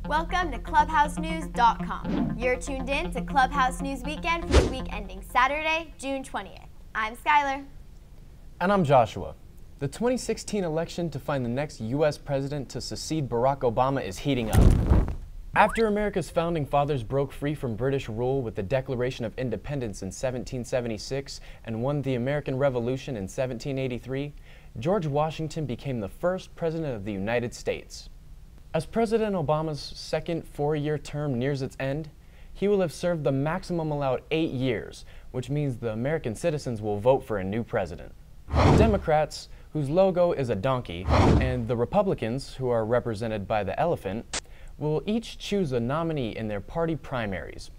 Welcome to ClubhouseNews.com. You're tuned in to Clubhouse News Weekend for the week ending Saturday, June 20th. I'm Skylar. And I'm Joshua. The 2016 election to find the next U.S. president to succeed Barack Obama is heating up. After America's founding fathers broke free from British rule with the Declaration of Independence in 1776 and won the American Revolution in 1783, George Washington became the first president of the United States. As President Obama's second four-year term nears its end, he will have served the maximum allowed 8 years, which means the American citizens will vote for a new president. The Democrats, whose logo is a donkey, and the Republicans, who are represented by the elephant, will each choose a nominee in their party primaries,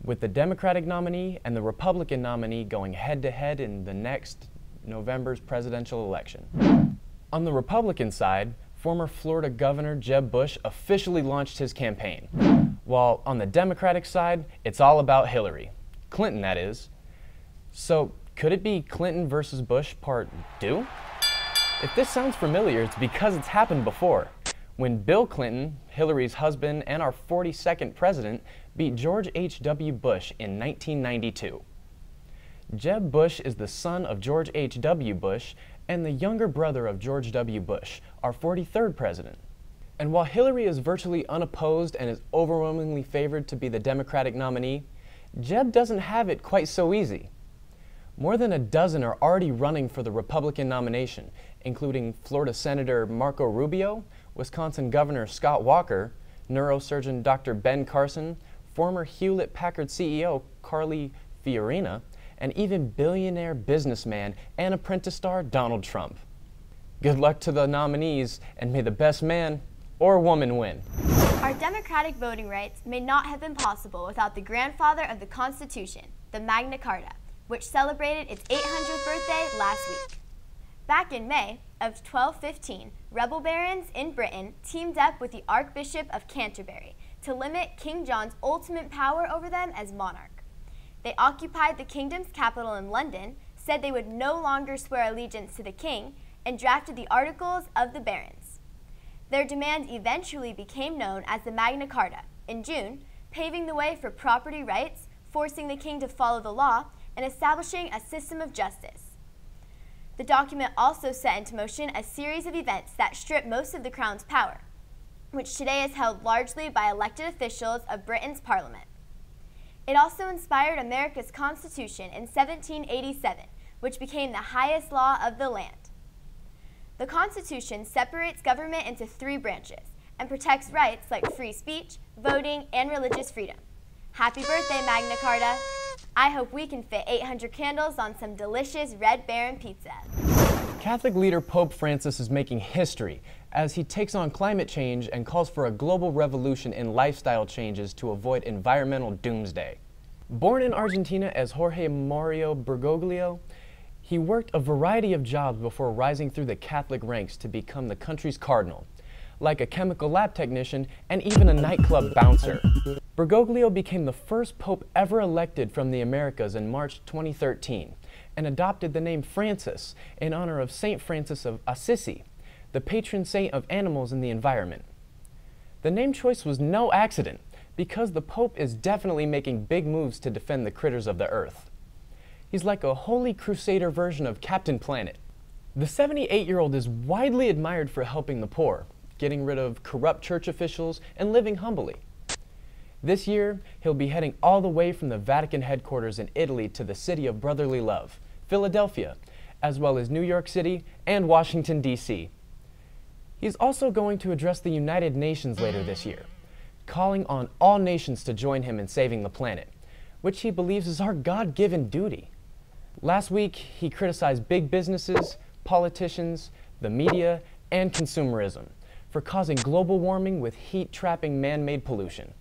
with the Democratic nominee and the Republican nominee going head-to-head in the next November's presidential election. On the Republican side, former Florida Governor Jeb Bush officially launched his campaign, while on the Democratic side, it's all about Hillary. Clinton, that is. So, could it be Clinton versus Bush Part 2? If this sounds familiar, it's because it's happened before, when Bill Clinton, Hillary's husband and our 42nd president, beat George H.W. Bush in 1992. Jeb Bush is the son of George H.W. Bush and the younger brother of George W. Bush, our 43rd president. And while Hillary is virtually unopposed and is overwhelmingly favored to be the Democratic nominee, Jeb doesn't have it quite so easy. More than a dozen are already running for the Republican nomination, including Florida Senator Marco Rubio, Wisconsin Governor Scott Walker, neurosurgeon Dr. Ben Carson, former Hewlett-Packard CEO Carly Fiorina, and even billionaire businessman and Apprentice star Donald Trump. Good luck to the nominees, and may the best man or woman win. Our democratic voting rights may not have been possible without the grandfather of the Constitution, the Magna Carta, which celebrated its 800th birthday last week. Back in May of 1215, rebel barons in Britain teamed up with the Archbishop of Canterbury to limit King John's ultimate power over them as monarch. They occupied the kingdom's capital in London, said they would no longer swear allegiance to the king, and drafted the Articles of the Barons. Their demand eventually became known as the Magna Carta in June, paving the way for property rights, forcing the king to follow the law, and establishing a system of justice. The document also set into motion a series of events that stripped most of the crown's power, which today is held largely by elected officials of Britain's parliament. It also inspired America's Constitution in 1787, which became the highest law of the land. The Constitution separates government into 3 branches and protects rights like free speech, voting, and religious freedom. Happy birthday, Magna Carta! I hope we can fit 800 candles on some delicious Red Baron pizza. Catholic leader Pope Francis is making history as he takes on climate change and calls for a global revolution in lifestyle changes to avoid environmental doomsday. Born in Argentina as Jorge Mario Bergoglio, he worked a variety of jobs before rising through the Catholic ranks to become the country's cardinal, like a chemical lab technician and even a nightclub bouncer. Bergoglio became the first pope ever elected from the Americas in March 2013 and adopted the name Francis in honor of Saint Francis of Assisi, the patron saint of animals and the environment. The name choice was no accident, because the Pope is definitely making big moves to defend the critters of the earth. He's like a holy crusader version of Captain Planet. The 78-year-old is widely admired for helping the poor, getting rid of corrupt church officials, and living humbly. This year, he'll be heading all the way from the Vatican headquarters in Italy to the city of brotherly love, Philadelphia, as well as New York City and Washington, D.C. He's also going to address the United Nations later this year, calling on all nations to join him in saving the planet, which he believes is our God-given duty. Last week, he criticized big businesses, politicians, the media, and consumerism for causing global warming with heat-trapping man-made pollution.